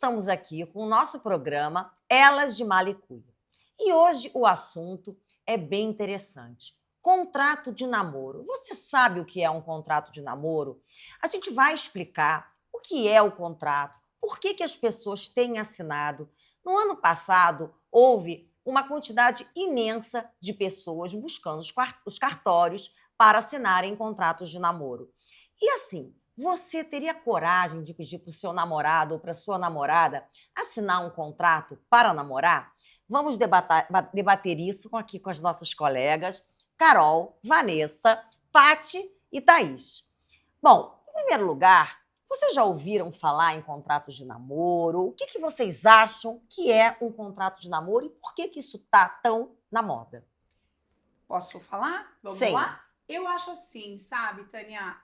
estamos aqui com o nosso programa Elas de Malicuia. E hoje o assunto é bem interessante. Contrato de namoro. Você sabe o que é um contrato de namoro? A gente vai explicar o que é o contrato, por que as pessoas têm assinado. No ano passado, houve uma quantidade imensa de pessoas buscando os cartórios para assinarem contratos de namoro. E assim, você teria coragem de pedir para o seu namorado ou para a sua namorada assinar um contrato para namorar? Vamos debater isso aqui com as nossas colegas Carol, Vanessa, Pati e Thaís. Bom, em primeiro lugar, vocês já ouviram falar em contratos de namoro? O que vocês acham que é um contrato de namoro e por que isso está tão na moda? Posso falar? Vamos Sim. lá? Eu acho assim, sabe, Tânia?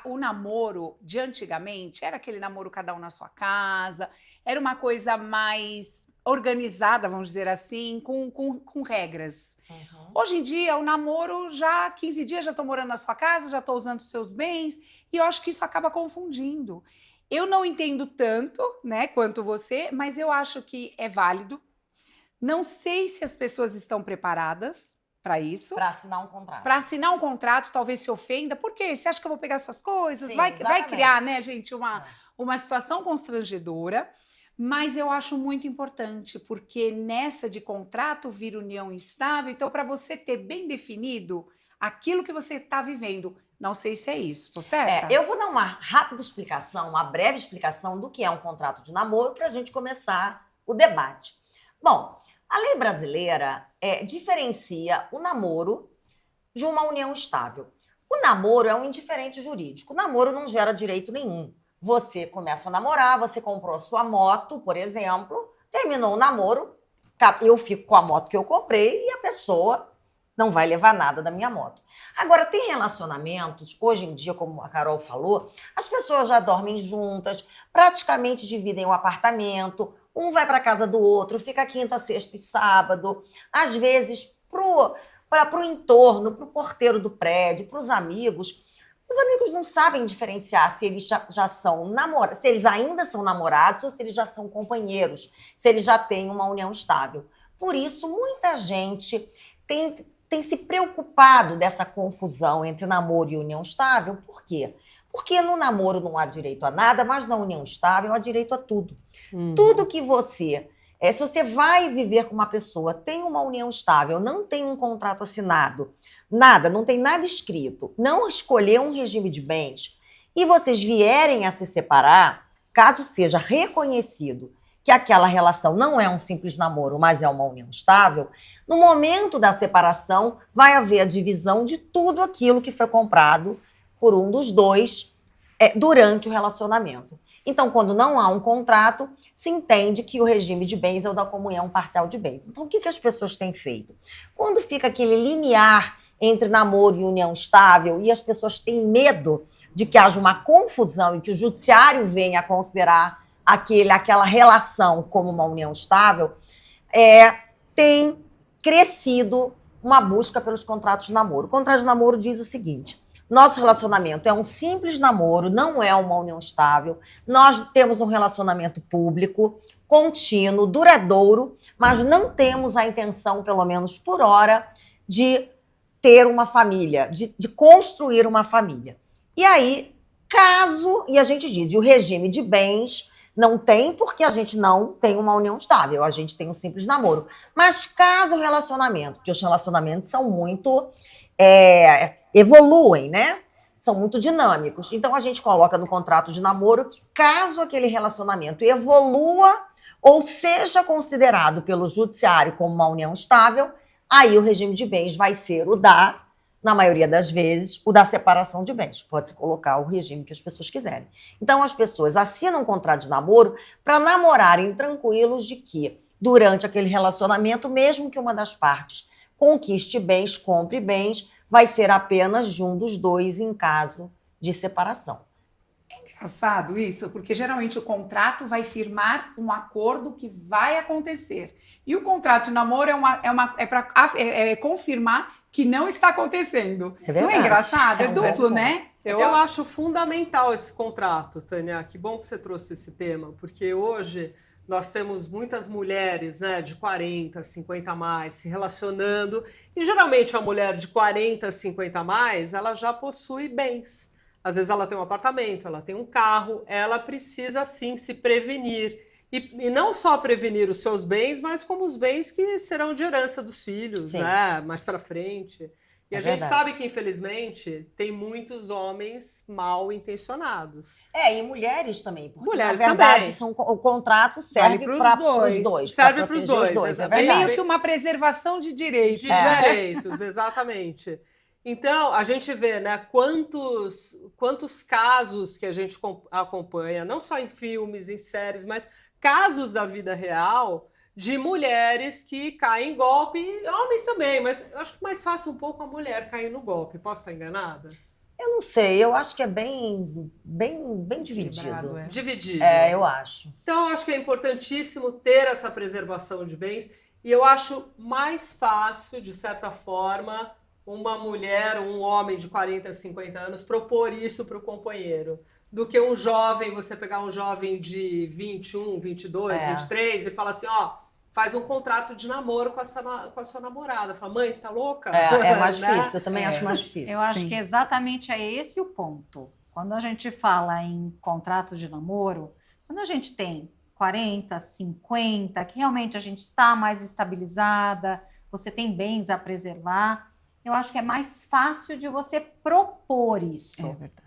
O namoro de antigamente era aquele namoro cada um na sua casa, era uma coisa mais organizada, vamos dizer assim, com regras. Uhum. Hoje em dia, o namoro já 15 dias já estou morando na sua casa, já estou usando seus bens, e eu acho que isso acaba confundindo. Eu não entendo tanto, né, quanto você, mas eu acho que é válido. Não sei se as pessoas estão preparadas para isso. Para assinar um contrato. Para assinar um contrato, talvez se ofenda. Por quê? Você acha que eu vou pegar suas coisas? Sim, Vai criar, exatamente. né, gente, uma situação constrangedora. Mas eu acho muito importante, porque nessa de contrato vira união estável. Então, para você ter bem definido aquilo que você está vivendo. Não sei se é isso, tô certa? Eu vou dar uma rápida explicação, uma breve explicação do que é um contrato de namoro para a gente começar o debate. Bom, a lei brasileira diferencia o namoro de uma união estável. O namoro é um indiferente jurídico. O namoro não gera direito nenhum. Você começa a namorar, você comprou a sua moto, por exemplo, terminou o namoro, eu fico com a moto que eu comprei e a pessoa não vai levar nada da minha moto. Agora, tem relacionamentos, hoje em dia, como a Carol falou, as pessoas já dormem juntas, praticamente dividem o apartamento, um vai para casa do outro, fica quinta, sexta e sábado, às vezes para o entorno, para o porteiro do prédio, para os amigos. Os amigos não sabem diferenciar se eles já são namorados, se eles ainda são namorados ou se eles já são companheiros, se eles já têm uma união estável. Por isso, muita gente tem se preocupado dessa confusão entre namoro e união estável. Por quê? Porque no namoro não há direito a nada, mas na união estável há direito a tudo. Tudo que você... se você vai viver com uma pessoa, tem uma união estável, não tem um contrato assinado, nada, não tem nada escrito, não escolheu um regime de bens, e vocês vierem a se separar, caso seja reconhecido que aquela relação não é um simples namoro, mas é uma união estável, no momento da separação vai haver a divisão de tudo aquilo que foi comprado por um dos dois durante o relacionamento. Então, quando não há um contrato, se entende que o regime de bens é o da comunhão parcial de bens. Então, o que as pessoas têm feito? Quando fica aquele limiar entre namoro e união estável e as pessoas têm medo de que haja uma confusão e que o judiciário venha a considerar aquela relação como uma união estável, tem crescido uma busca pelos contratos de namoro. O contrato de namoro diz o seguinte: nosso relacionamento é um simples namoro, não é uma união estável. Nós temos um relacionamento público, contínuo, duradouro, mas não temos a intenção, pelo menos por hora, de ter uma família, de construir uma família. E aí, e a gente diz, e o regime de bens não tem, porque a gente não tem uma união estável, a gente tem um simples namoro. Mas caso o relacionamento, porque os relacionamentos são muito... evoluem, né? São muito dinâmicos. Então, a gente coloca no contrato de namoro que, caso aquele relacionamento evolua ou seja considerado pelo judiciário como uma união estável, aí o regime de bens vai ser na maioria das vezes, o da separação de bens. Pode-se colocar o regime que as pessoas quiserem. Então, as pessoas assinam um contrato de namoro para namorarem tranquilos de que, durante aquele relacionamento, mesmo que uma das partes conquiste bens, compre bens, vai ser apenas de um dos dois em caso de separação. É engraçado isso, porque geralmente o contrato vai firmar um acordo que vai acontecer. E o contrato de namoro é para confirmar que não está acontecendo. É Não é verdade. engraçado? É É um duplo, bom né? Eu acho fundamental esse contrato, Tânia. Que bom que você trouxe esse tema, porque hoje nós temos muitas mulheres, né, de 40, 50 a mais se relacionando, e geralmente a mulher de 40, 50 a mais, ela já possui bens. Às vezes ela tem um apartamento, ela tem um carro, ela precisa sim se prevenir. E não só prevenir os seus bens, mas como os bens que serão de herança dos filhos, Sim. né, mais para frente. E É a gente verdade. sabe que, infelizmente, tem muitos homens mal intencionados. E mulheres também, porque Mulheres na verdade também. o contrato serve pros para dois. os dois. Serve pra pros proteger os dois, é É verdade. meio que uma preservação de direitos. De né? direitos, exatamente. Então, a gente vê, né, quantos casos que a gente acompanha, não só em filmes, em séries, mas casos da vida real de mulheres que caem em golpe, e homens também, mas eu acho que mais fácil um pouco a mulher cair no golpe. Posso estar enganada? Eu não sei, eu acho que é bem dividido. Equilibrado, é. Dividido. Eu acho. Então, eu acho que é importantíssimo ter essa preservação de bens, e eu acho mais fácil, de certa forma, uma mulher ou um homem de 40, 50 anos propor isso para o companheiro, do que um jovem, você pegar um jovem de 21, 22, 23 e falar assim, ó, faz um contrato de namoro com a sua namorada. Fala, mãe, você tá louca? É mais Né? difícil, eu também acho mais difícil. Eu acho Sim. que exatamente é esse o ponto. Quando a gente fala em contrato de namoro, quando a gente tem 40, 50, que realmente a gente está mais estabilizada, você tem bens a preservar, eu acho que é mais fácil de você propor isso. É verdade.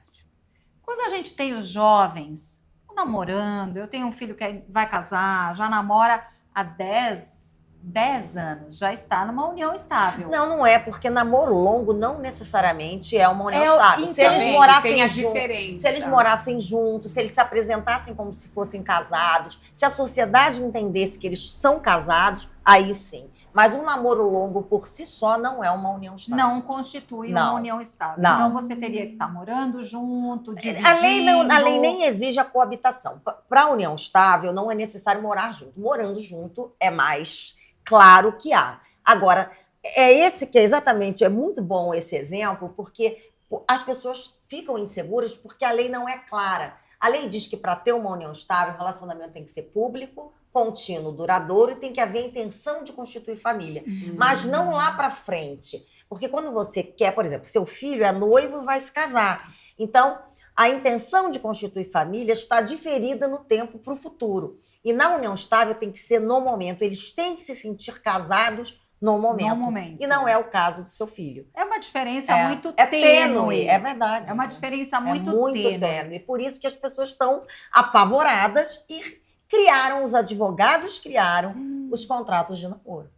Quando a gente tem os jovens namorando, eu tenho um filho que vai casar, já namora há 10 anos, já está numa união estável. Não é, porque namoro longo não necessariamente é uma união É, estável. então, Se eles Tem morassem a juntos, diferença. se eles morassem juntos, se eles se apresentassem como se fossem casados, se a sociedade entendesse que eles são casados, aí sim. Mas um namoro longo por si só não é uma união estável. Não constitui Não. uma união estável. Não. Então você teria que estar morando junto, dividindo. A lei nem exige a coabitação. Para a união estável, não é necessário morar junto. Morando junto é mais claro que há. Agora, é muito bom esse exemplo, porque as pessoas ficam inseguras porque a lei não é clara. A lei diz que para ter uma união estável, o relacionamento tem que ser público, contínuo, duradouro e tem que haver a intenção de constituir família. Mas não lá para frente. Porque quando você quer, por exemplo, seu filho é noivo e vai se casar. Então, a intenção de constituir família está diferida no tempo para o futuro. E na união estável tem que ser no momento. Eles têm que se sentir casados no momento. No momento. E não é o caso do seu filho. É uma diferença muito tênue, é verdade. É uma diferença É muito, muito tênue. tênue. Por isso que as pessoas estão apavoradas e criaram, os advogados criaram os contratos de namoro.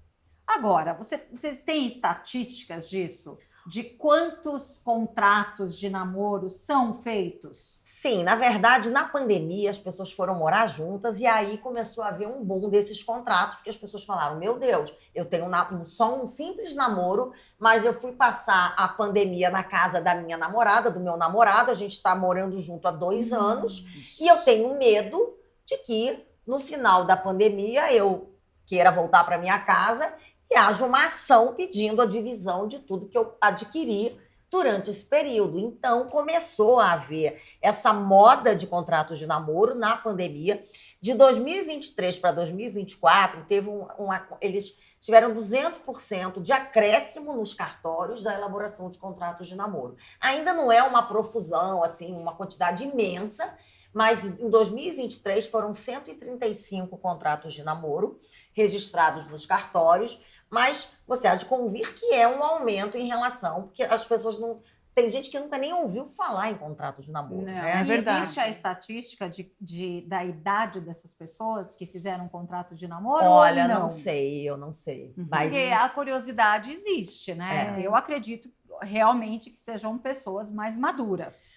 Agora, vocês têm estatísticas disso? De quantos contratos de namoro são feitos? Sim, na verdade, na pandemia, as pessoas foram morar juntas e aí começou a haver um boom desses contratos, porque as pessoas falaram, meu Deus, eu tenho só um simples namoro, mas eu fui passar a pandemia na casa da minha namorada, do meu namorado, a gente está morando junto há 2 anos, e eu tenho medo de que, no final da pandemia, eu queira voltar para minha casa e haja uma ação pedindo a divisão de tudo que eu adquiri durante esse período. Então, começou a haver essa moda de contratos de namoro na pandemia. De 2023 para 2024, eles tiveram 200% de acréscimo nos cartórios da elaboração de contratos de namoro. Ainda não é uma profusão, assim, uma quantidade imensa, mas em 2023 foram 135 contratos de namoro registrados nos cartórios, mas você há de convir que é um aumento em relação, porque as pessoas não... Tem gente que nunca nem ouviu falar em contrato de namoro. Não, né? é verdade. Existe a estatística da idade dessas pessoas que fizeram um contrato de namoro? Olha, ou não? eu não sei. Uhum. Mas Porque a curiosidade existe, né? Eu acredito realmente que sejam pessoas mais maduras.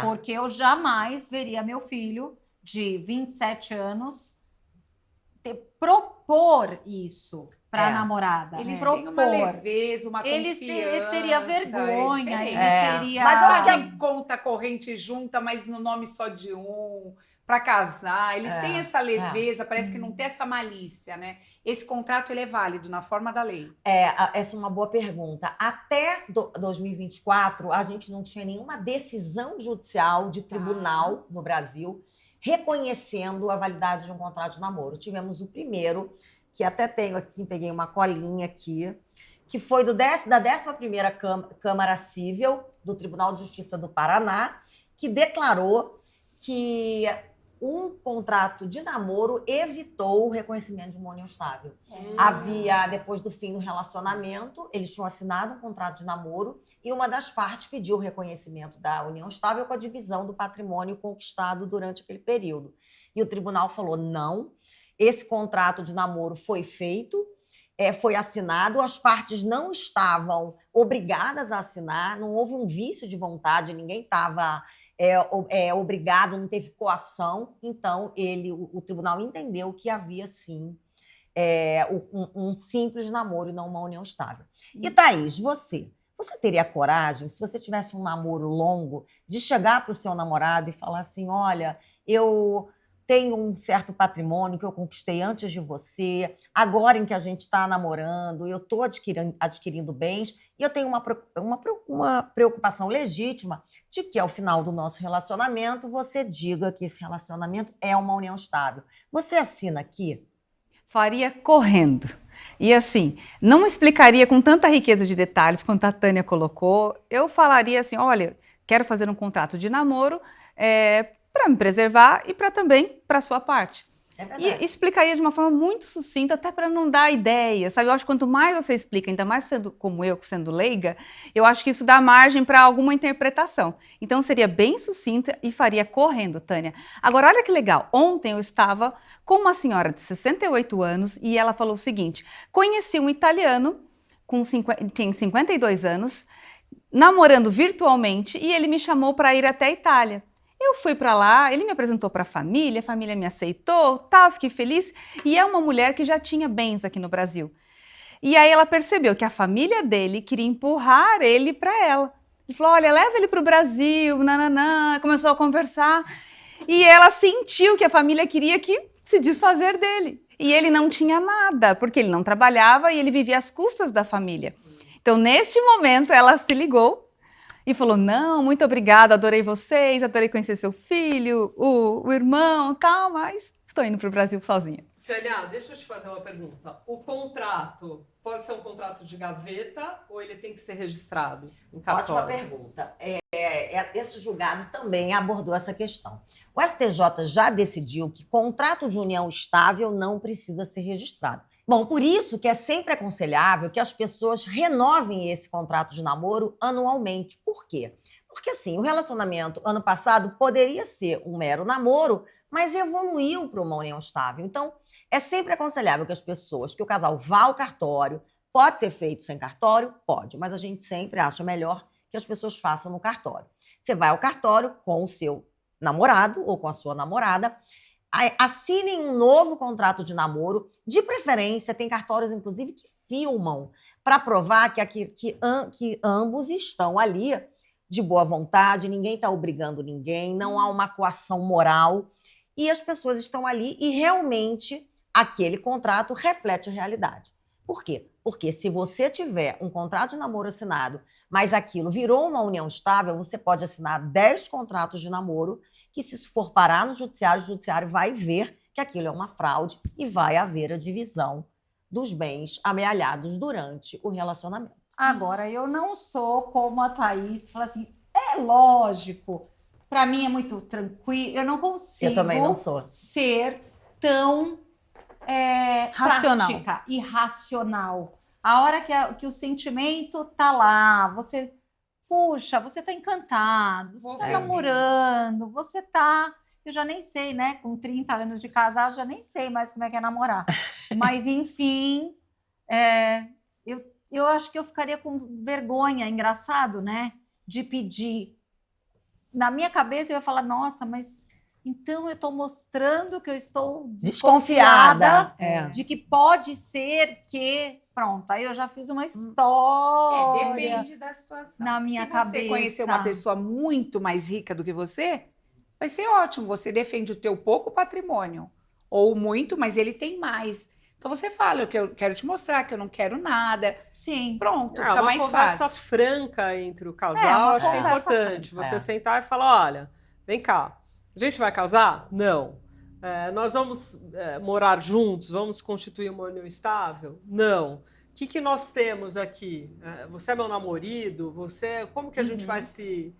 Porque eu jamais veria meu filho de 27 anos propor isso para a namorada. Eles propor. têm uma leveza, uma Ele confiança. teria vergonha, é ele diferente. teria... Mas eu acho que Fazem conta corrente junta, mas no nome só de um. para casar, eles É, têm essa leveza, parece que não tem essa malícia, né? Esse contrato ele é válido na forma da lei. Essa é uma boa pergunta. Até 2024, a gente não tinha nenhuma decisão judicial de tribunal no Brasil reconhecendo a validade de um contrato de namoro. Tivemos o primeiro, que até tenho aqui, peguei uma colinha aqui, que foi da 11ª Câmara Cível do Tribunal de Justiça do Paraná, que declarou que um contrato de namoro evitou o reconhecimento de uma união estável. Havia, depois do fim do relacionamento, eles tinham assinado um contrato de namoro e uma das partes pediu o reconhecimento da união estável com a divisão do patrimônio conquistado durante aquele período. E o tribunal falou, não, esse contrato de namoro foi feito, foi assinado, as partes não estavam obrigadas a assinar, não houve um vício de vontade, ninguém estava obrigado, não teve coação, então o tribunal entendeu que havia sim um simples namoro e não uma união estável. E Thaís, você teria coragem, se você tivesse um namoro longo, de chegar para o seu namorado e falar assim, olha, eu tenho um certo patrimônio que eu conquistei antes de você, agora em que a gente está namorando, eu estou adquirindo bens, e eu tenho uma preocupação legítima de que, ao final do nosso relacionamento, você diga que esse relacionamento é uma união estável. Você assina aqui? Faria correndo. E assim, não explicaria com tanta riqueza de detalhes quanto a Tânia colocou. Eu falaria assim, olha, quero fazer um contrato de namoro para me preservar e também para a sua parte. E explicaria de uma forma muito sucinta, até para não dar ideia, sabe? Eu acho que quanto mais você explica, ainda mais sendo como eu, sendo leiga, eu acho que isso dá margem para alguma interpretação. Então, seria bem sucinta e faria correndo, Tânia. Agora, olha que legal. Ontem eu estava com uma senhora de 68 anos e ela falou o seguinte, conheci um italiano, tem 52 anos, namorando virtualmente e ele me chamou para ir até a Itália. Eu fui para lá, ele me apresentou para a família me aceitou, tal, fiquei feliz. E é uma mulher que já tinha bens aqui no Brasil. E aí ela percebeu que a família dele queria empurrar ele para ela. Ele falou, olha, leva ele para o Brasil, nananã. Começou a conversar. E ela sentiu que a família queria se desfazer dele. E ele não tinha nada, porque ele não trabalhava e ele vivia às custas da família. Então, neste momento, ela se ligou e falou, não, muito obrigada, adorei vocês, adorei conhecer seu filho, o irmão, tal, mas estou indo para o Brasil sozinha. Tânia, deixa eu te fazer uma pergunta. O contrato pode ser um contrato de gaveta ou ele tem que ser registrado em cartório? Ótima pergunta. Esse julgado também abordou essa questão. O STJ já decidiu que contrato de união estável não precisa ser registrado. Bom, por isso que é sempre aconselhável que as pessoas renovem esse contrato de namoro anualmente. Por quê? Porque, assim, o relacionamento ano passado poderia ser um mero namoro, mas evoluiu para uma união estável. Então, é sempre aconselhável que o casal vá ao cartório. Pode ser feito sem cartório? Pode, mas a gente sempre acha melhor que as pessoas façam no cartório. Você vai ao cartório com o seu namorado ou com a sua namorada, assinem um novo contrato de namoro, de preferência, tem cartórios, inclusive, que filmam para provar que ambos estão ali de boa vontade, ninguém está obrigando ninguém, não há uma coação moral, e as pessoas estão ali e realmente aquele contrato reflete a realidade. Por quê? Porque se você tiver um contrato de namoro assinado, mas aquilo virou uma união estável, você pode assinar 10 contratos de namoro que, se isso for parar no judiciário, o judiciário vai ver que aquilo é uma fraude e vai haver a divisão dos bens amealhados durante o relacionamento. Agora, eu não sou como a Thaís, que fala assim, é lógico, para mim é muito tranquilo, eu não consigo Eu também não sou. ser tão Racional. prática e racional. A hora que o sentimento tá lá, você... Puxa, você tá encantado, você tá namorando, você tá... Eu já nem sei, né? Com 30 anos de casado, já nem sei mais como é que é namorar. Mas, enfim, eu acho que eu ficaria com vergonha, engraçado, né? De pedir. Na minha cabeça, eu ia falar, nossa, mas... Então, eu estou mostrando que eu estou desconfiada de que pode ser que... Pronto, aí eu já fiz uma história. Depende da situação. Na minha Se cabeça. você conhecer uma pessoa muito mais rica do que você, vai ser ótimo. Você defende o teu pouco patrimônio, ou muito, mas ele tem mais. Então você fala que eu quero te mostrar que eu não quero nada. Sim. Pronto, fica mais Uma conversa fácil. franca entre o É, casal, uma acho que é conversa importante. franca. Você sentar e falar, olha, vem cá, a gente vai casar? Não. Nós vamos morar juntos? Vamos constituir uma união estável? Não. O que nós temos aqui? Você é meu namorado? Como que a gente vai se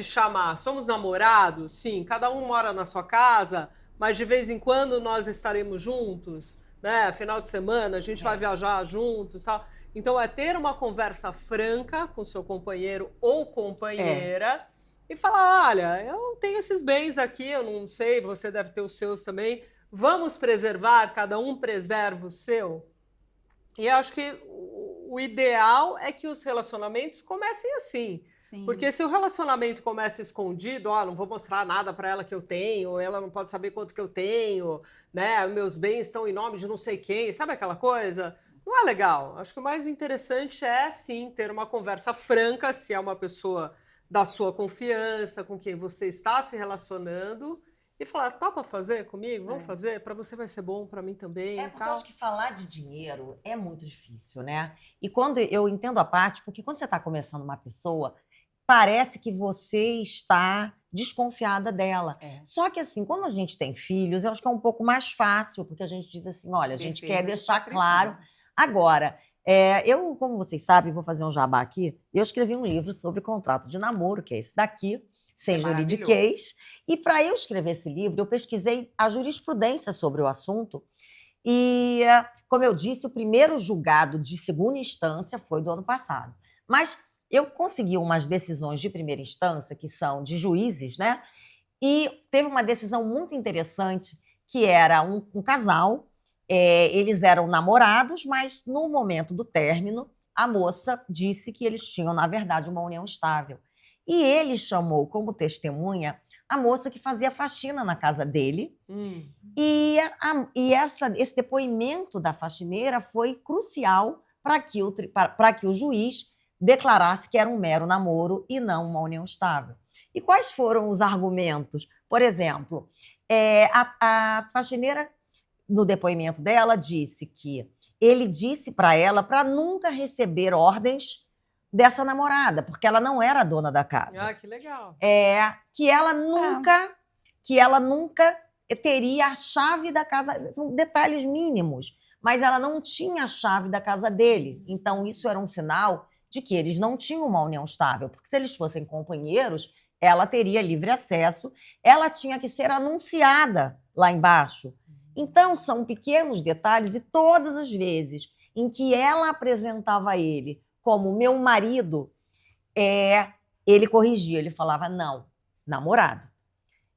chamar? Somos namorados? Sim. Cada um mora na sua casa, mas de vez em quando nós estaremos juntos, né? Final de semana, a gente vai viajar juntos, tal. Então, é ter uma conversa franca com seu companheiro ou companheira e falar, olha, eu tenho esses bens aqui, eu não sei, você deve ter os seus também. Vamos preservar, cada um preserva o seu. E eu acho que o ideal é que os relacionamentos comecem assim. Sim. Porque se o relacionamento começa escondido, ó, não vou mostrar nada para ela que eu tenho, ela não pode saber quanto que eu tenho, né? Meus bens estão em nome de não sei quem, sabe aquela coisa? Não é legal. Acho que o mais interessante é, sim, ter uma conversa franca, se é uma pessoa da sua confiança, com quem você está se relacionando, e falar, topa fazer comigo? Vamos fazer? Para você vai ser bom, para mim também. Porque eu tal. acho que falar de dinheiro é muito difícil, né? E quando eu entendo a parte, porque quando você está começando uma pessoa, parece que você está desconfiada dela. Só que assim, quando a gente tem filhos, eu acho que é um pouco mais fácil, porque a gente diz assim, olha, a gente Defesa quer de deixar patrimônio. claro. Agora, eu, como vocês sabem, vou fazer um jabá aqui, eu escrevi um livro sobre contrato de namoro, que é esse daqui, sem juridiquês. E para eu escrever esse livro, eu pesquisei a jurisprudência sobre o assunto. E, como eu disse, o primeiro julgado de segunda instância foi do ano passado. Mas eu consegui umas decisões de primeira instância, que são de juízes, né? E teve uma decisão muito interessante, que era um casal, eles eram namorados, mas no momento do término, a moça disse que eles tinham, na verdade, uma união estável. E ele chamou como testemunha a moça que fazia faxina na casa dele. E esse depoimento da faxineira foi crucial para que o juiz declarasse que era um mero namoro e não uma união estável. E quais foram os argumentos? Por exemplo, a faxineira, no depoimento dela, disse que ele disse para ela para nunca receber ordens dessa namorada, porque ela não era a dona da casa. Ah, que legal. Que ela nunca teria a chave da casa. São detalhes mínimos, mas ela não tinha a chave da casa dele. Então, isso era um sinal de que eles não tinham uma união estável, porque se eles fossem companheiros, ela teria livre acesso, ela tinha que ser anunciada lá embaixo. Então, são pequenos detalhes, e todas as vezes em que ela apresentava ele como meu marido, ele corrigia, ele falava, não, namorado.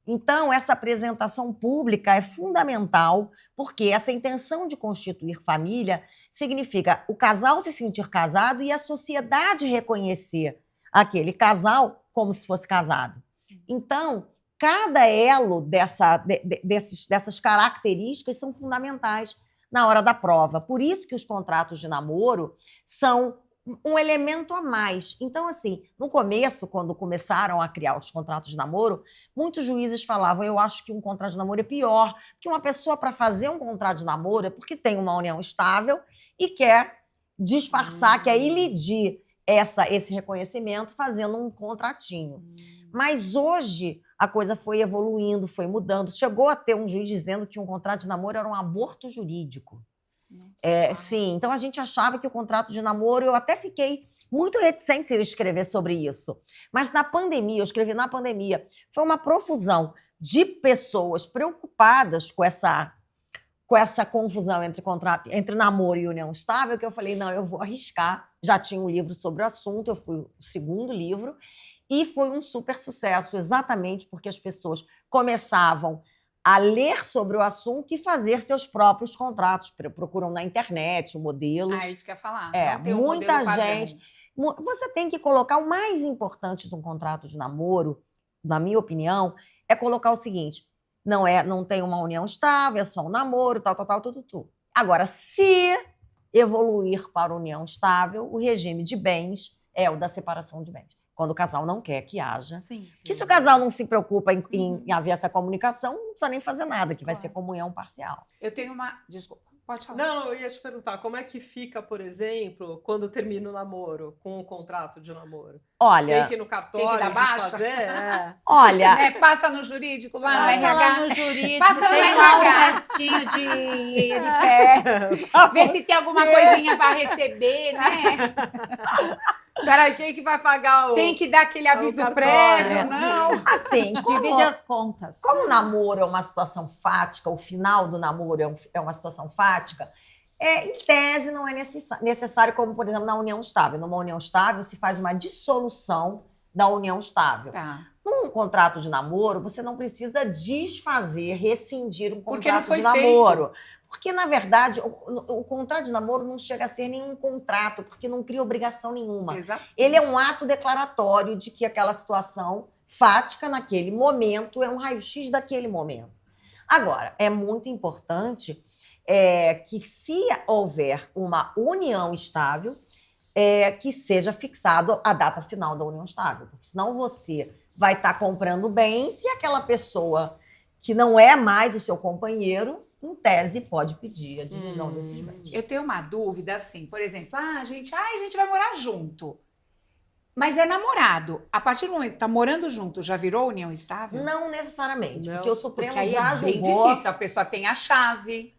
Então, essa apresentação pública é fundamental, porque essa intenção de constituir família significa o casal se sentir casado e a sociedade reconhecer aquele casal como se fosse casado. Então, cada elo dessas características são fundamentais na hora da prova. Por isso que os contratos de namoro são um elemento a mais. Então, assim, no começo, quando começaram a criar os contratos de namoro, muitos juízes falavam, eu acho que um contrato de namoro é pior, que uma pessoa, para fazer um contrato de namoro, é porque tem uma união estável e quer disfarçar, quer ilidir esse reconhecimento fazendo um contratinho. Mas hoje a coisa foi evoluindo, foi mudando. Chegou a ter um juiz dizendo que um contrato de namoro era um aborto jurídico. Sim, então a gente achava que o contrato de namoro, eu até fiquei muito reticente em escrever sobre isso. Mas na pandemia, eu escrevi na pandemia, foi uma profusão de pessoas preocupadas com essa confusão entre namoro e união estável, que eu falei, não, eu vou arriscar. Já tinha um livro sobre o assunto, eu fui o segundo livro, e foi um super sucesso, exatamente porque as pessoas começavam a ler sobre o assunto e fazer seus próprios contratos. Procuram na internet modelos. Isso que eu ia falar. É, Não tem um muita modelo padrão. gente. Você tem que colocar o mais importante de um contrato de namoro, na minha opinião, é colocar o seguinte: não tem uma união estável, é só um namoro, tal. Agora, se evoluir para união estável, o regime de bens é o da separação de bens. quando o casal não quer que haja. Sim. Que se o casal não se preocupa em haver essa comunicação, não precisa nem fazer nada, que vai ser comunhão parcial. Eu tenho uma... Desculpa, pode falar. Não, eu ia te perguntar, como é que fica, por exemplo, quando termina o namoro, com o contrato de namoro? Olha, Tem que ir no cartório dar baixa? desfazer? É. olha, Né, passa no jurídico, lá no Passa RH. lá no jurídico, Passa no tem lá um RH. restinho de INPS. Vê se tem alguma coisinha para receber, né? Peraí, quem que vai pagar o... Tem que dar aquele aviso cartório, prévio, né? não. assim, Divide as contas. como o namoro é uma situação fática, o final do namoro é uma situação fática, em tese não é necessário, como, por exemplo, na união estável. Numa união estável, se faz uma dissolução da união estável. Tá. Num contrato de namoro, você não precisa desfazer, rescindir um Porque não contrato foi de namoro. Porque, na verdade, o contrato de namoro não chega a ser nenhum contrato, porque não cria obrigação nenhuma. Exato. Ele é um ato declaratório de que aquela situação fática naquele momento é um raio-x daquele momento. Agora, é muito importante que, se houver uma união estável, que seja fixado a data final da união estável. Porque senão você vai estar comprando bens e aquela pessoa que não é mais o seu companheiro, em tese, pode pedir a divisão desses bens. Eu tenho uma dúvida, assim, por exemplo, a gente vai morar junto. Mas é namorado. A partir do momento que tá morando junto, já virou união estável? Não necessariamente, Não, porque o Supremo Porque aí já é bem julgou... difícil, a pessoa tem a chave.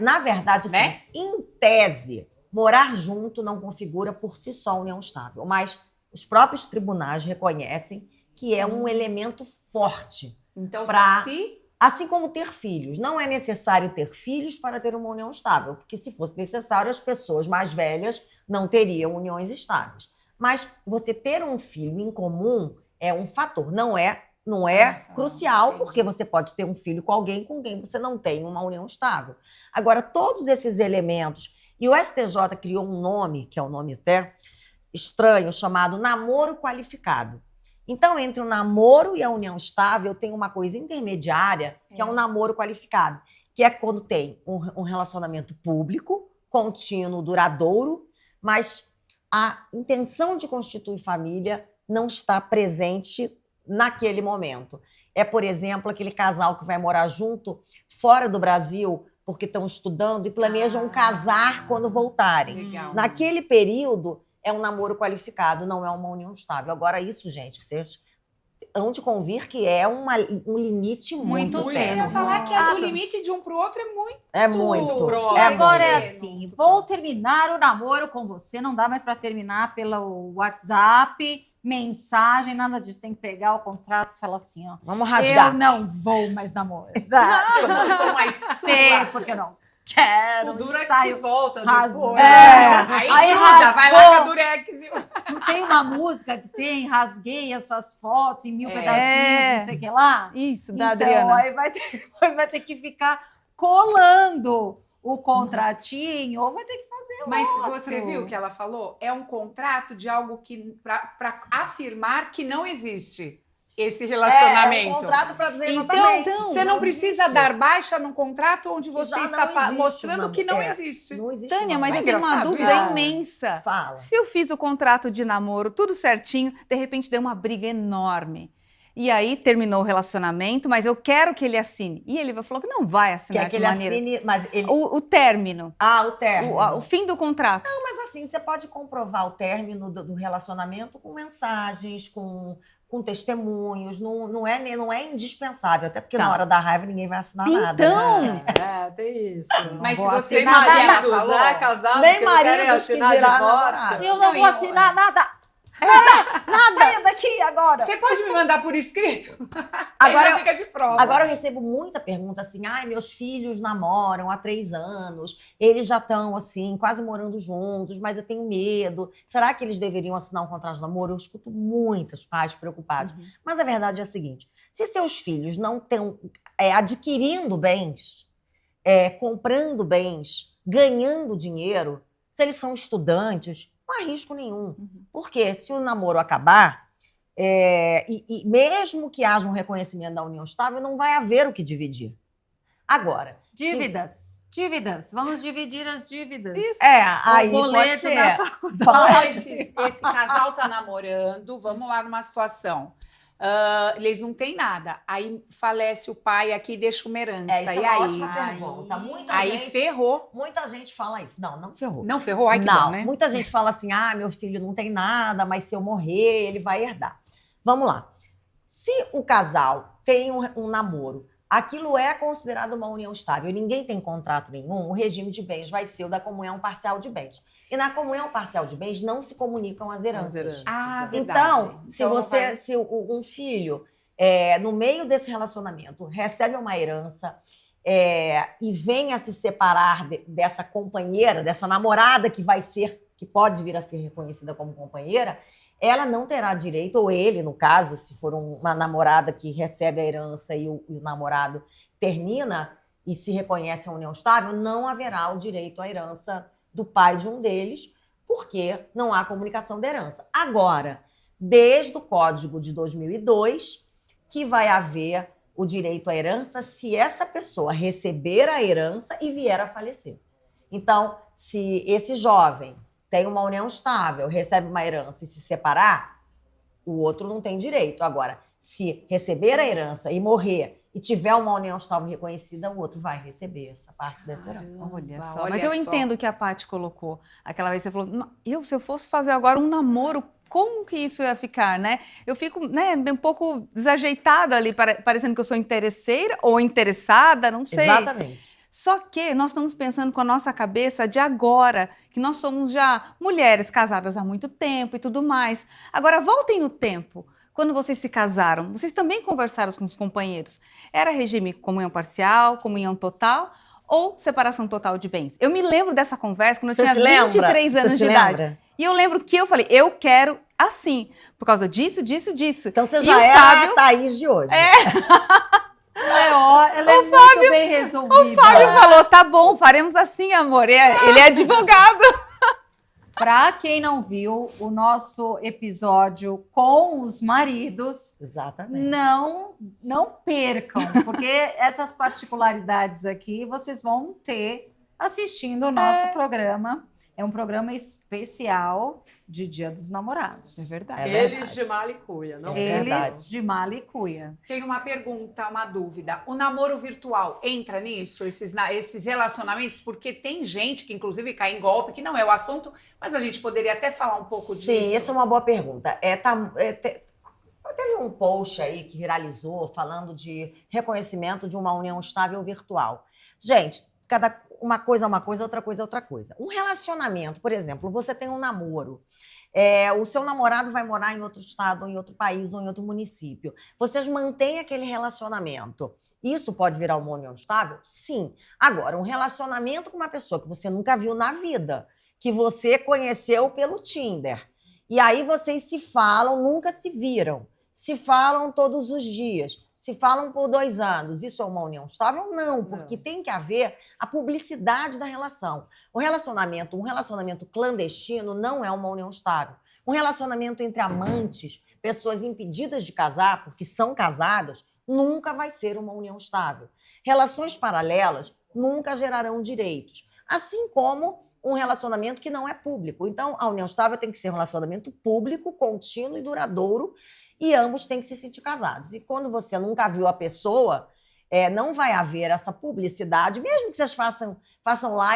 Na verdade, assim, Né? em tese, morar junto não configura por si só união estável, mas os próprios tribunais reconhecem que é um elemento forte. Então, Pra- se... Assim como ter filhos. Não é necessário ter filhos para ter uma união estável, porque se fosse necessário, as pessoas mais velhas não teriam uniões estáveis. Mas você ter um filho em comum é um fator, não é crucial, entendi. porque você pode ter um filho com alguém com quem você não tem uma união estável. Agora, todos esses elementos... E o STJ criou um nome, que é um nome até estranho, chamado namoro qualificado. Então, entre o namoro e a união estável, tem uma coisa intermediária, que é um namoro qualificado, que é quando tem um relacionamento público, contínuo, duradouro, mas a intenção de constituir família não está presente naquele momento. É, por exemplo, aquele casal que vai morar junto fora do Brasil porque estão estudando e planejam casar quando voltarem. Legal. Naquele período, é um namoro qualificado, não é uma união estável. Agora, isso, gente, vocês hão de convir que é um limite muito Eu tênue. ia falar que o Nossa. limite de um pro outro é muito... É muito. próximo. E É agora é muito. assim, vou terminar o namoro com você, não dá mais para terminar pelo WhatsApp, mensagem, nada disso. Tem que pegar o contrato e falar assim, ó. Vamos rasgar. Eu não vou mais namorar. Eu não sou mais Sei, sua. porque eu não quero. O duro é que ensaio. se volta rasgou. depois. Aí Aí gruda, vai lá rasgou. com a Durex. Não tem uma música que tem, rasguei as suas fotos em 1000 É. pedacinhos, não sei o que lá? Isso, da Então, Adriana. aí vai ter que ficar colando o contratinho, ou vai ter que fazer Mas outro. você viu o que ela falou? É um contrato de algo que para afirmar que não existe esse É um relacionamento. contrato para dizer Então, exatamente. você não precisa existe. dar baixa num contrato onde você já está não existe mostrando uma- que não é. existe. Não existe. Tânia, uma- mas Não é eu tenho uma engraçado dúvida isso? imensa. Fala. Se eu fiz o contrato de namoro, tudo certinho, de repente deu uma briga enorme. E aí terminou o relacionamento, mas eu quero que ele assine. E ele falou que não vai assinar Quer que de ele maneira... assine, mas ele... O término, o término. o fim do contrato. Mas assim, você pode comprovar o término do relacionamento com mensagens, com testemunhos, não é indispensável, até porque Tá. na hora da raiva ninguém vai assinar nada. Então, né? É, tem isso. Mas se vou você Tem assinar nada. maridos, falou, né, casados Nem que não querem maridos que assinar dirá divórcio. namorados. Eu não vou assinar nada. Saia daqui agora. Você pode me mandar por escrito? Agora, Aí já fica de prova. Agora eu recebo muita pergunta assim, meus filhos namoram há 3 anos, eles já estão assim, quase morando juntos, mas eu tenho medo. Será que eles deveriam assinar um contrato de namoro? Eu escuto muitos pais preocupados. Mas a verdade é a seguinte, se seus filhos não estão adquirindo bens, comprando bens, ganhando dinheiro, se eles são estudantes, não há risco nenhum. Porque se o namoro acabar, e mesmo que haja um reconhecimento da união estável, não vai haver o que dividir. Agora, Dívidas. Dívidas. Vamos dividir as dívidas. Aí O pode boleto ser. da faculdade. Então, esse casal tá namorando, vamos lá numa situação. Eles não têm nada. Aí falece o pai aqui e deixa uma herança. Isso E é uma aí? ótima pergunta. Aí ferrou. Muita gente fala isso. Não ferrou. Não ferrou? Ai, que Não, bom, né? muita gente fala assim, meu filho não tem nada, mas se eu morrer, ele vai herdar. Vamos lá. Se o casal tem um namoro, aquilo é considerado uma união estável e ninguém tem contrato nenhum, o regime de bens vai ser o da comunhão parcial de bens. E na comunhão parcial de bens não se comunicam as heranças. Ah, Então, verdade. se não você, vai- se um filho, no meio desse relacionamento, recebe uma herança e vem a se separar dessa companheira, dessa namorada que pode vir a ser reconhecida como companheira, ela não terá direito, ou ele, no caso, se for uma namorada que recebe a herança e o namorado termina e se reconhece a união estável, não haverá o direito à herança do pai de um deles, porque não há comunicação da herança. Agora, desde o Código de 2002, que vai haver o direito à herança se essa pessoa receber a herança e vier a falecer. Então, se esse jovem tem uma união estável, recebe uma herança e se separar, o outro não tem direito. Agora, se receber a herança e morrer e tiver uma união estável reconhecida, o outro vai receber essa parte dessa herança. Olha só. olha Mas eu só. entendo o que a Paty colocou. Aquela vez você falou, se eu fosse fazer agora um namoro, como que isso ia ficar, né? Eu fico, né, um pouco desajeitada ali, parecendo que eu sou interesseira ou interessada, não sei. Exatamente. Só que nós estamos pensando com a nossa cabeça de agora, que nós somos já mulheres casadas há muito tempo e tudo mais. Agora, voltem no tempo. Quando vocês se casaram, vocês também conversaram com os companheiros. Era regime comunhão parcial, comunhão total ou separação total de bens? Eu me lembro dessa conversa quando eu tinha 23 anos de idade. E eu lembro que eu falei, eu quero assim, por causa disso, disso, disso. Então você E já o é Fábio- a Thaís de hoje. Ela é muito bem resolvida. O Fábio falou, tá bom, faremos assim, amor. Ele é advogado. Para quem não viu o nosso episódio com os maridos, Exatamente. não percam, porque essas particularidades aqui vocês vão ter assistindo o nosso programa. É um programa especial de Dia dos Namorados. É verdade. É verdade. Eles de Malicuia, não É verdade. Eles de Malicuia. Tenho uma pergunta, uma dúvida. O namoro virtual entra nisso, esses relacionamentos? Porque tem gente que, inclusive, cai em golpe, que não é o assunto, mas a gente poderia até falar um pouco disso. Sim, essa é uma boa pergunta. Teve um post aí que viralizou falando de reconhecimento de uma união estável virtual. Gente, uma coisa é uma coisa, outra coisa é outra coisa. Um relacionamento, por exemplo, você tem um namoro. O seu namorado vai morar em outro estado, ou em outro país, ou em outro município. Vocês mantêm aquele relacionamento. Isso pode virar uma união estável? Sim. Agora, um relacionamento com uma pessoa que você nunca viu na vida, que você conheceu pelo Tinder. E aí vocês se falam, nunca se viram. Se falam todos os dias. Se falam por 2 anos. Isso é uma união estável? Não, porque tem que haver a publicidade da relação. Um relacionamento clandestino não é uma união estável. Um relacionamento entre amantes, pessoas impedidas de casar, porque são casadas, nunca vai ser uma união estável. Relações paralelas nunca gerarão direitos. Assim como um relacionamento que não é público. Então, a união estável tem que ser um relacionamento público, contínuo e duradouro, e ambos têm que se sentir casados. E quando você nunca viu a pessoa, não vai haver essa publicidade, mesmo que vocês façam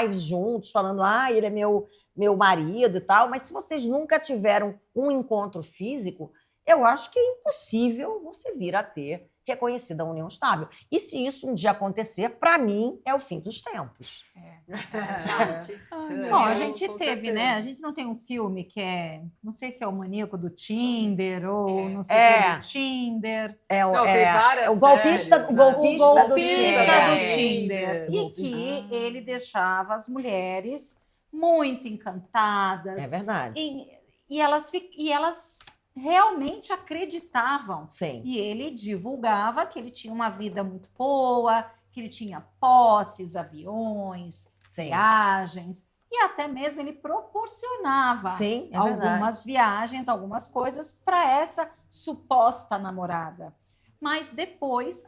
lives juntos, falando, ele é meu marido e tal, mas se vocês nunca tiveram um encontro físico, eu acho que é impossível você vir a ter reconhecida a união estável. E se isso um dia acontecer, para mim, é o fim dos tempos. Bom, a gente com teve, certeza. né? A gente não tem um filme que não sei se é o Maníaco do Tinder ou não sei o É. que do Tinder. Não, tem várias o golpista, séries, o né? golpista, O do golpista Tinder. do É. Tinder. E que ele deixava as mulheres muito encantadas. É verdade. E elas realmente acreditavam. Sim. E ele divulgava que ele tinha uma vida muito boa, que ele tinha posses, aviões, Sim. viagens. E até mesmo ele proporcionava Sim, é verdade. algumas viagens, algumas coisas para essa suposta namorada. Mas depois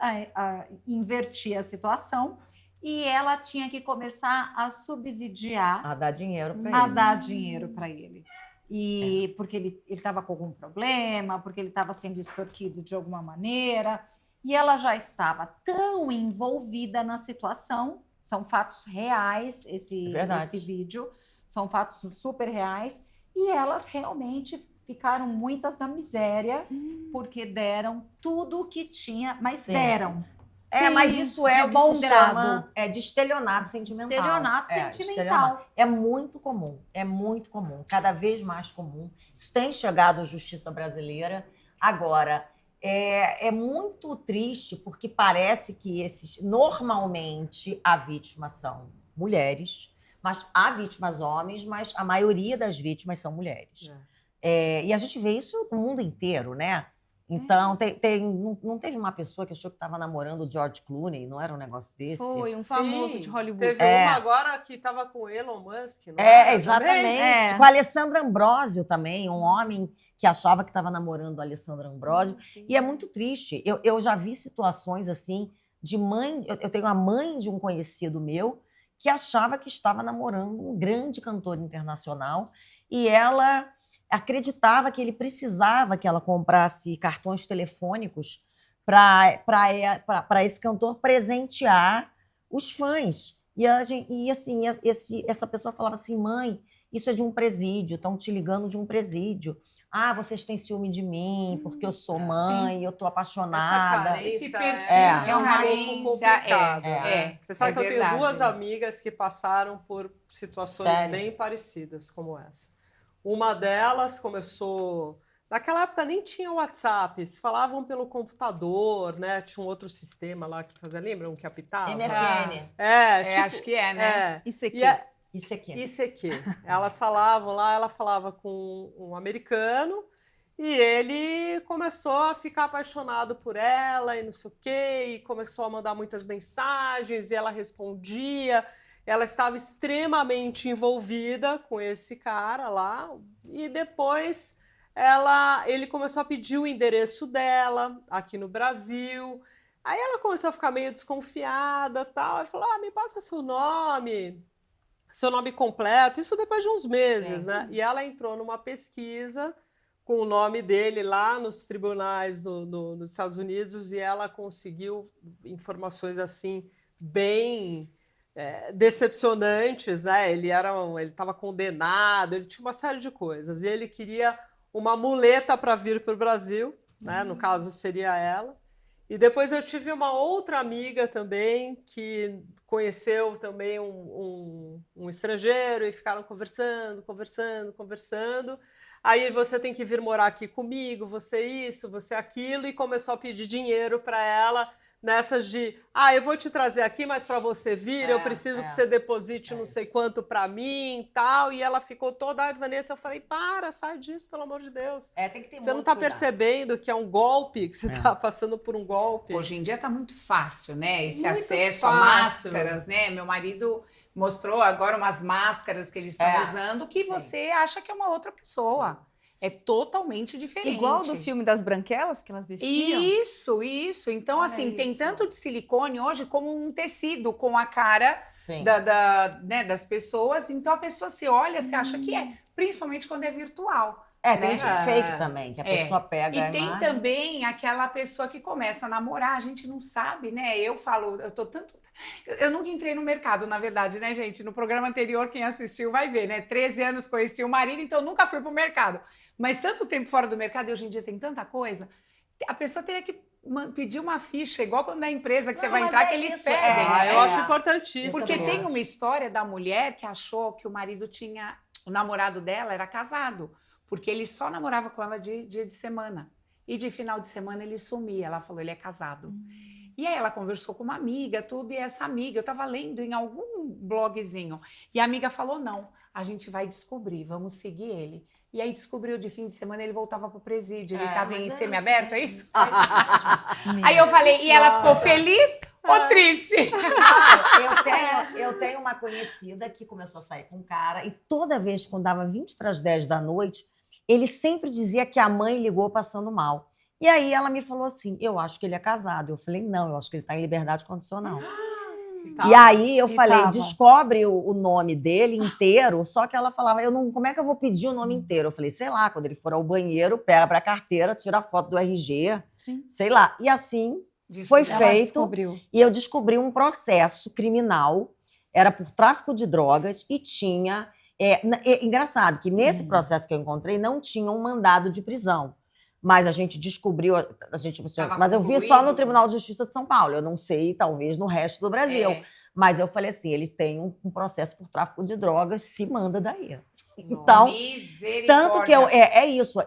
invertia a situação e ela tinha que começar a subsidiar, A dar dinheiro para a ele. dar dinheiro para ele. E porque ele estava com algum problema, porque ele estava sendo extorquido de alguma maneira, e ela já estava tão envolvida na situação. São fatos reais, Verdade. esse vídeo, são fatos super reais, e elas realmente ficaram muitas na miséria, porque deram tudo o que tinha, mas Sim. deram. Mas Sim, isso é de o que bom se grado. chama de estelionato sentimental. Estelionato estelionato. sentimental. É muito comum, cada vez mais comum. Isso tem chegado à justiça brasileira. Agora, é muito triste porque parece que normalmente a vítima são mulheres, mas há vítimas homens, mas a maioria das vítimas são mulheres. E a gente vê isso no mundo inteiro, né? Então, não teve uma pessoa que achou que estava namorando o George Clooney, não era um negócio desse? Foi um Sim, famoso de Hollywood. Teve uma agora que estava com o Elon Musk, não Exatamente. É. Com a Alessandra Ambrosio também, um homem que achava que estava namorando a Alessandra Ambrosio. E é muito triste. Eu já vi situações assim de mãe. Eu tenho a mãe de um conhecido meu que achava que estava namorando um grande cantor internacional e ela acreditava que ele precisava que ela comprasse cartões telefônicos para esse cantor presentear os fãs. Essa pessoa falava assim, mãe, isso é de um presídio, estão te ligando de um presídio. Ah, vocês têm ciúme de mim, porque eu sou mãe, eu tô apaixonada. Esse Carência perfil de um pouco carência complicado, né? Você sabe que eu verdade. tenho 2 amigas que passaram por situações Sério? bem parecidas como essa. Uma delas começou... Naquela época nem tinha WhatsApp, se falavam pelo computador, né? Tinha um outro sistema lá que fazia, lembram que apitava? MSN. Acho que é, né? Isso aqui. Isso aqui. ICQ. Elas falavam lá, ela falava com um americano e ele começou a ficar apaixonado por ela e não sei o quê, e começou a mandar muitas mensagens e ela respondia. Ela estava extremamente envolvida com esse cara lá e depois ele começou a pedir o endereço dela aqui no Brasil. Aí ela começou a ficar meio desconfiada, tal, e falou: me passa seu nome completo, isso depois de uns meses, Sim. né? E ela entrou numa pesquisa com o nome dele lá nos tribunais dos Estados Unidos e ela conseguiu informações assim bem decepcionantes, né? Ele estava condenado, ele tinha uma série de coisas e ele queria uma muleta para vir para o Brasil, né? No caso seria ela. E depois eu tive uma outra amiga também que conheceu também um estrangeiro e ficaram conversando. Aí você tem que vir morar aqui comigo, você isso, você aquilo, e começou a pedir dinheiro para ela nessas de, eu vou te trazer aqui, mas para você vir, eu preciso que você deposite não sei quanto para mim e tal. E ela ficou toda, Vanessa, eu falei, sai disso, pelo amor de Deus. Tem que ter Você não muito está cuidado. percebendo que é um golpe, que você está passando por um golpe? Hoje em dia tá muito fácil, né? Esse Muito acesso a fácil. máscaras, né? Meu marido mostrou agora umas máscaras que eles estão usando que sim. você acha que é uma outra pessoa. É totalmente diferente. Igual do filme das branquelas que elas vestiam. Isso. Então, Olha assim, tem isso. tanto de silicone hoje como um tecido com a cara Sim. das pessoas. Então, a pessoa se olha, se acha que é. Principalmente quando é virtual. Tem deepfake também, que a pessoa pega E a tem imagem. também aquela pessoa que começa a namorar, a gente não sabe, né? Eu falo, eu nunca entrei no mercado, na verdade, né, gente? No programa anterior, quem assistiu vai ver, né? 13 anos conheci o marido, então nunca fui pro mercado. Mas tanto tempo fora do mercado, e hoje em dia tem tanta coisa, a pessoa teria que pedir uma ficha, igual quando na empresa que você vai mas entrar, é que eles isso, pedem. Eu acho importantíssimo. Porque Isso tem mesmo. uma história da mulher que achou que o marido o namorado dela era casado, porque ele só namorava com ela de dia de semana. E de final de semana ele sumia. Ela falou, ele é casado. E aí ela conversou com uma amiga, tudo, e essa amiga, eu estava lendo em algum blogzinho, e a amiga falou, não, a gente vai descobrir, vamos seguir ele. E aí descobriu de fim de semana, ele voltava pro presídio, ele estava em semiaberto, é isso? Aí eu falei, e ela ficou feliz ou triste? Eu tenho uma conhecida que começou a sair com um cara e toda vez quando dava 20 para as 10 da noite, ele sempre dizia que a mãe ligou passando mal. E aí ela me falou assim, eu acho que ele é casado. Eu falei, não, eu acho que ele está em liberdade condicional. E aí eu E falei, tava. descobre o nome dele inteiro, só que ela falava, como é que eu vou pedir o nome inteiro? Eu falei, sei lá, quando ele for ao banheiro, pega pra carteira, tira a foto do RG, Sim. sei lá. E assim Desculpa. foi Ela feito, descobriu. e eu descobri um processo criminal, era por tráfico de drogas, e tinha... engraçado que nesse processo que eu encontrei, não tinha um mandado de prisão. Mas a gente descobriu, mas eu vi só no concluído? Tribunal de Justiça de São Paulo. Eu não sei, talvez, no resto do Brasil. É. Mas eu falei assim, eles têm um processo por tráfico de drogas, se manda daí. Então, Misericórdia. tanto que é isso,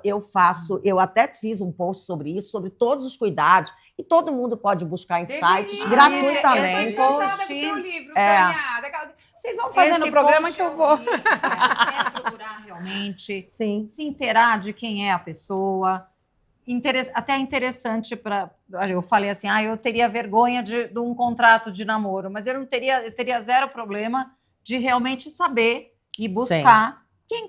eu até fiz um post sobre isso, sobre todos os cuidados, e todo mundo pode buscar em sites Deveria. gratuitamente. Esse Encantada post- com o teu livro, É. Tânia. Vocês vão fazendo o Esse programa post que eu vou. vi, até procurar realmente, Sim. se inteirar de quem é a pessoa. Até interessante para. Eu falei assim, eu teria vergonha de um contrato de namoro, mas eu teria zero problema de realmente saber e buscar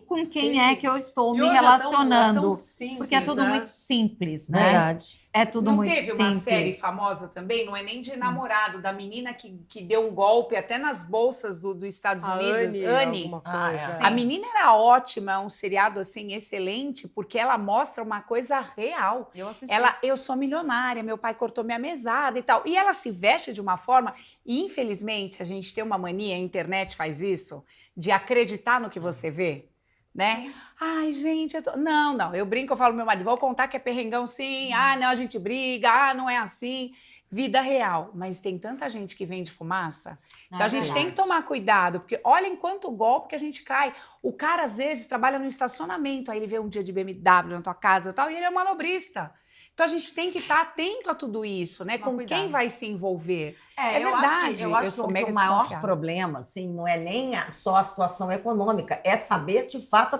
com quem é que eu estou me relacionando. Porque é tudo muito simples, né? Verdade. É tudo Não muito teve simples. uma série famosa também, não é nem de namorado, da menina que deu um golpe até nas bolsas dos Estados Unidos. Anne. alguma Ah, coisa. é. A menina era ótima, é um seriado assim excelente, porque ela mostra uma coisa real. Eu assisti. Eu sou milionária, meu pai cortou minha mesada e tal. E ela se veste de uma forma, e infelizmente a gente tem uma mania, a internet faz isso, de acreditar no que você vê, né? Ai, gente, não, eu brinco, eu falo pro meu marido, vou contar que é perrengão sim, não, a gente briga, não é assim. Vida real, mas tem tanta gente que vende fumaça. Então a gente tem que tomar cuidado, porque olha em quanto golpe que a gente cai. O cara, às vezes, trabalha no estacionamento, aí ele vê um dia de BMW na tua casa e tal, e ele é um manobrista. Então a gente tem que estar atento a tudo isso, né? Com quem vai se envolver. É eu verdade, Eu acho eu sou que mega o maior desconfiada. problema, assim, não é nem só a situação econômica, é saber de fato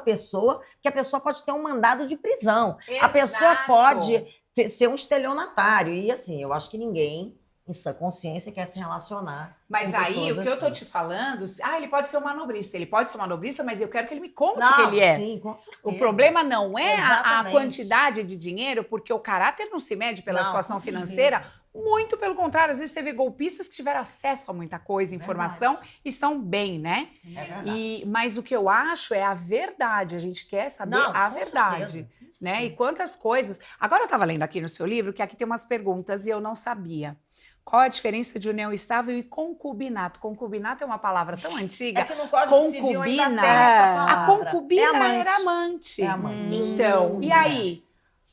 que a pessoa pode ter um mandado de prisão. A pessoa Exato. pode ser um estelionatário. E assim, eu acho que ninguém, em sua consciência, quer se relacionar. Mas com aí, pessoas o que eu tô assim. te falando, ele pode ser um manobrista. Ele pode ser um manobrista, mas eu quero que ele me conte Não, que ele é. Sim, com certeza. O problema não é a Exatamente. quantidade de dinheiro, porque o caráter não se mede pela Não, situação com financeira. certeza. Muito pelo contrário, às vezes você vê golpistas que tiveram acesso a muita coisa, informação, Verdade. e são bem, né? É verdade. Mas o que eu acho é a verdade. A gente quer saber Não, a com verdade. certeza. Né? E quantas coisas. Agora eu estava lendo aqui no seu livro que aqui tem umas perguntas e eu não sabia. Qual a diferença de união estável e concubinato? Concubinato é uma palavra tão antiga. É que no Código Civil ainda tem Concubina. essa A palavra. concubina É amante. era amante. É amante. Então, e aí?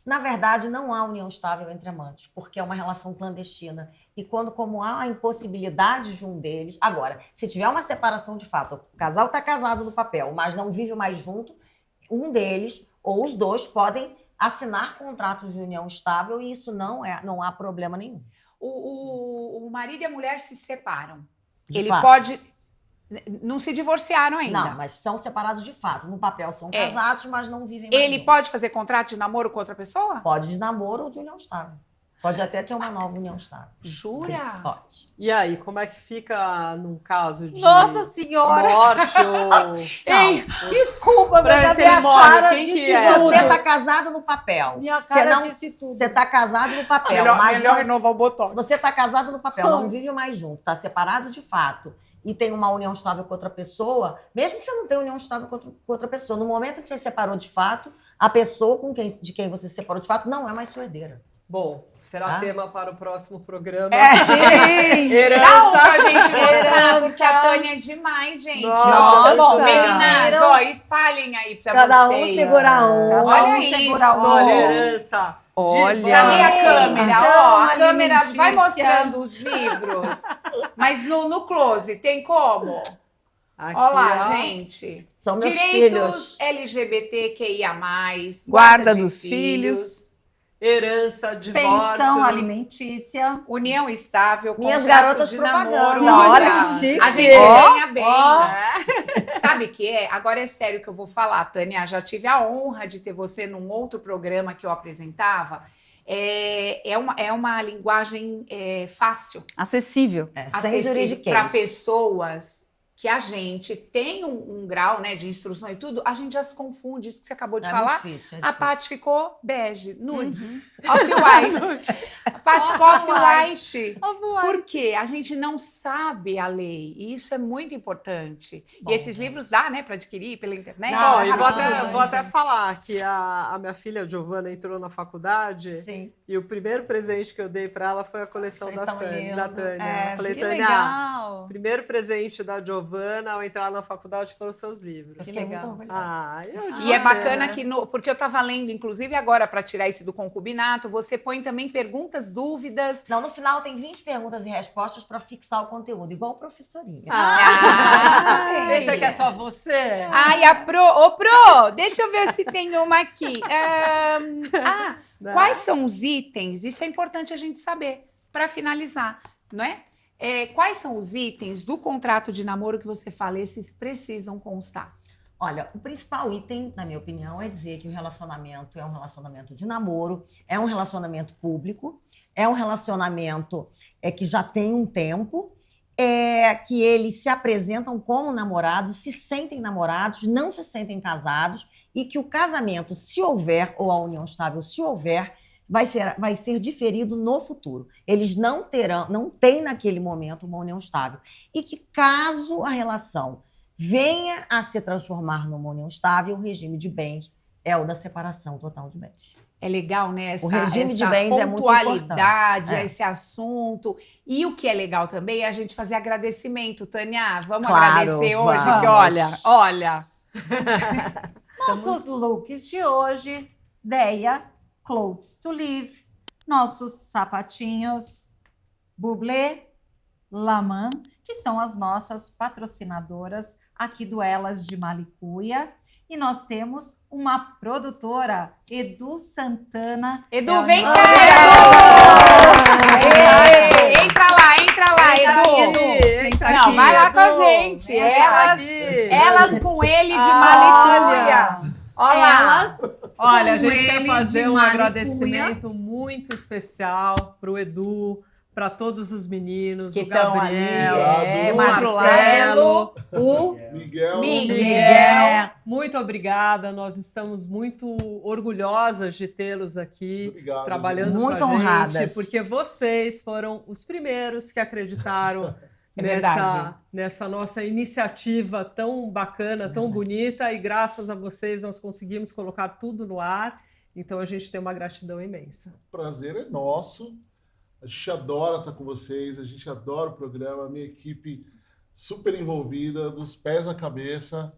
Na verdade, não há união estável entre amantes, porque é uma relação clandestina. E como há a impossibilidade de um deles... Agora, se tiver uma separação de fato, o casal está casado no papel, mas não vive mais junto, um deles ou os dois podem assinar contratos de união estável e isso não há problema nenhum. O marido e a mulher se separam. De Ele fato. pode... Não se divorciaram ainda. Não, mas são separados de fato. No papel são É. casados, mas não vivem mais Ele juntos. pode fazer contrato de namoro com outra pessoa? Pode de namoro ou de união estável. Pode até ter uma nova união estável. Jura? Sim, pode. E aí, como é que fica num caso de Nossa Senhora! morte ou... Ei, Desculpa, Pra mas a ver se ele minha morre, cara quem que disse é? tudo. Você tá casado no papel. Minha Você cara não- disse tudo. Você tá casado no papel, mas melhor não- renovar o botox. se você tá casado no papel, não vive mais junto, tá separado de fato e tem uma união estável com outra pessoa, mesmo que você não tenha união estável com outra pessoa, no momento que você separou de fato, a pessoa de quem você se separou de fato não é mais sua herdeira. Bom, será Tá? tema para o próximo programa. Sim! Herança. Dá um pra gente mostrar, Herança. porque a Tânia é demais, gente. Nossa. Bom, meninas, Viram? espalhem aí pra Cada um vocês. segura um. Cada Olha um segura isso. um. Olha, herança. Olha. Cadê a Ei, câmera? são Ó, a câmera vai alimentícia. mostrando os livros. Mas no close, tem como? Aqui, Olha lá, ó. gente. São meus Direitos filhos. LGBTQIA+, Guarda de dos filhos. Herança, divórcio. Pensão alimentícia. união estável, Minhas contrato garotas de propaganda. namoro. Olha que chique. A gente Ó, ganha bem, ó. né? Sabe o que é? Agora é sério que eu vou falar, Tânia. Já tive a honra de ter você num outro programa que eu apresentava. É uma linguagem fácil, Acessível. Sem juridiquês. para pessoas que a gente tem um grau, né, de instrução e tudo, a gente já se confunde, isso que você acabou de É falar. muito difícil, é A difícil. Paty ficou bege, nude, off-white. A Paty ficou off-white. Por quê? A gente não sabe a lei, e isso é muito importante. Bom, e esses gente. livros dá, né, para adquirir pela internet. Não, e rapidinho. vou até falar que a minha filha Giovana entrou na faculdade Sim. e o primeiro presente que eu dei para ela foi a coleção Achei da tão Tânia. lindo. Da Tânia. É, Eu falei, Que Tânia, legal. primeiro presente da Giovana ao entrar na faculdade foram os seus livros. Eu Que fiquei legal. muito orgulhosa. Ah, eu de E é você, bacana né? que, porque eu estava lendo, inclusive agora, para tirar isso do concubinato, você põe também perguntas, dúvidas. Não, no final tem 20 perguntas e respostas para fixar o conteúdo, igual professorinha. Ah, Esse aqui é só você? Ai, a Pro. Ô, Pro, deixa eu ver se tem uma aqui. Né? Quais são os itens? Isso é importante a gente saber, para finalizar, não é? Quais são os itens do contrato de namoro que você fala, esses precisam constar? Olha, o principal item, na minha opinião, é dizer que o relacionamento é um relacionamento de namoro, é um relacionamento público, é um relacionamento que já tem um tempo, que eles se apresentam como namorados, se sentem namorados, não se sentem casados, e que o casamento, se houver, ou a união estável, se houver, vai ser diferido no futuro. Eles não têm naquele momento uma união estável. E que caso a relação venha a se transformar numa união estável, o regime de bens é o da separação total de bens. É legal, né? O regime de essa bens é muito pontualidade, importante. esse assunto. E o que é legal também é a gente fazer agradecimento. Tânia, vamos Claro, agradecer hoje, vamos. que olha. Nossos looks de hoje, Deia, Clothes to Live, nossos sapatinhos Bublé, Laman, que são as nossas patrocinadoras aqui do Elas de Malicuia. E nós temos uma produtora, Edu Santana. Edu, vem cá! Ei, Entra lá, Edu. Entra Não, aqui, vai lá com a Edu. gente. Aqui. Elas com ele de Malicuia. Olha, Elas, Olha, a com gente quer ele fazer de um Malicuia. agradecimento muito especial para o Edu, para todos os meninos, que o estão Gabriel, ali. o Marcelo. o Miguel. Miguel. Muito obrigada, nós estamos muito orgulhosas de tê-los aqui Obrigado. trabalhando Muito com a honradas. gente, porque vocês foram os primeiros que acreditaram É verdade. nessa nossa iniciativa tão bacana, tão bonita, e graças a vocês nós conseguimos colocar tudo no ar, então a gente tem uma gratidão imensa. O prazer é nosso. A gente adora estar com vocês, a gente adora o programa, a minha equipe super envolvida, dos pés à cabeça.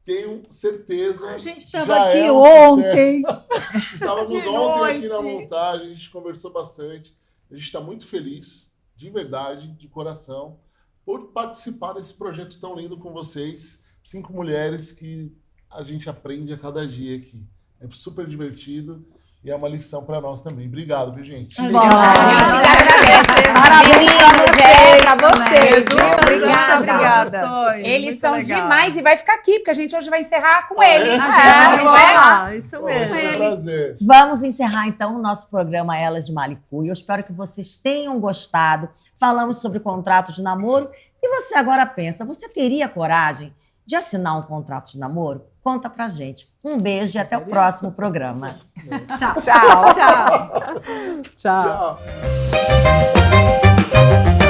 Tenho certeza. A gente já estava aqui é um ontem. sucesso. Estávamos De ontem aqui na noite. montagem, a gente conversou bastante. A gente está muito feliz, de verdade, de coração, por participar desse projeto tão lindo com vocês. 5 mulheres que a gente aprende a cada dia aqui. É super divertido. E é uma lição para nós também. Obrigado, viu, gente? Bom, A gente que agradece. Parabéns pra vocês, Edu, viu? Obrigada. Obrigada. Eles Muito são legal. demais e vai ficar aqui, porque a gente hoje vai encerrar com ele. A gente vai encerrar. Isso Pô, é um prazer. Vamos encerrar, então, o nosso programa Elas de Malicuia. Eu espero que vocês tenham gostado. Falamos sobre contrato de namoro. E você agora pensa, você teria coragem de assinar um contrato de namoro? Conta pra gente. Um beijo e até o próximo programa. Tchau. Tchau. Tchau.